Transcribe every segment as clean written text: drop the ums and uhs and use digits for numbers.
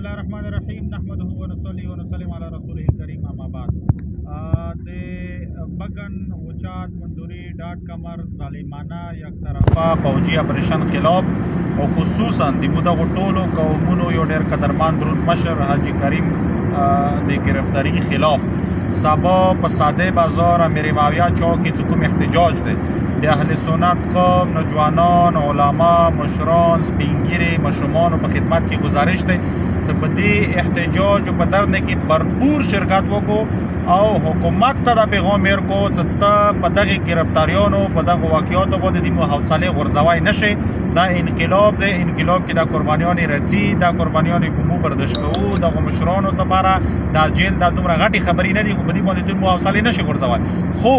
الله الرحمن الرحیم نحمده ونصلي ونسلم على رسوله الكريم اما بعد د بگن وچات منظوری ډاټ کمر ظالمانه یک طرفه پوجي اپریشن خلاف او خصوصا د مدغو ټولو قومونو یو ډېر قدرمن درون مشر حاجی کریم د گرفتاری خلاف سبا په ساده بازار امیر معاویه چوک کې کوم احتجاج دی د اهل سنت قوم نوجوانان علما مشران سپینګیري مشرومان په خدمت کې گزارش دی چې په دې احتجاج او په درنه کې بھرپور شرکت وکړو او حکومت ته د پیغام ورکو چې ته په دغه گرفتاریانو په دغه واقعیاتو باندې د حوصله غورځوي نشي دا انقلاب دی انقلاب کې د قربانیان رځي د قربانیان په مو برداشت کوو د مشرانو لپاره د جیل د دومره غټي خبرې نه دي خو په دې باندې د حوصله نشي غورځوي خو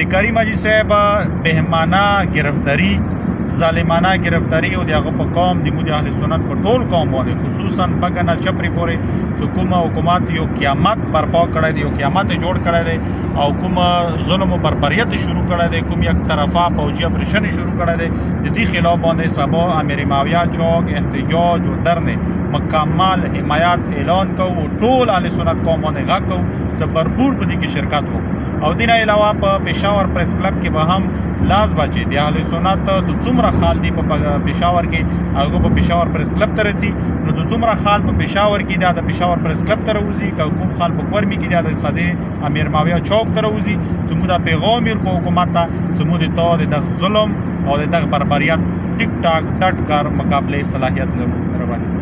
د کریم حاجی صاحب بهمانه گرفتاری ظالمانه گرفتاری او د هغه په قوم د مودي اهل سنت په ټول قوم باندې خصوصا بګنه چپری پورې حکومت حکومت یو قیامت برپا کړی دی یو قیامت جوړ کړی دی او کوم ظلم او بربریت شروع کړی دی کوم یک طرفه پوجي اپریشن شروع کړی دی د دې خلاف باندې سبا امیر معاویه چوک احتجاج او درنه مکمل حمایت اعلان کو ټول اهل سنت قوم باندې غږ کو چې بھرپور په دې کې شرکت وکړو او دین علاوه په پېښور پریس کلب کې به هم لاس بچي د اهل سنت ته څومره خال دی په پېښور کې هغه په پېښور پریس کلب ته رسي نو څومره خال په پېښور کې د پېښور پریس کلب ته راوځي کوم خال په کورمي کې د ساده امیر معاویه چوک ته راوځي چې موږ د پیغام ورکو حکومت ته چې موږ د ظلم او د بربریت ټیک ټاک ډټ کار مقابله صلاحیت لرو.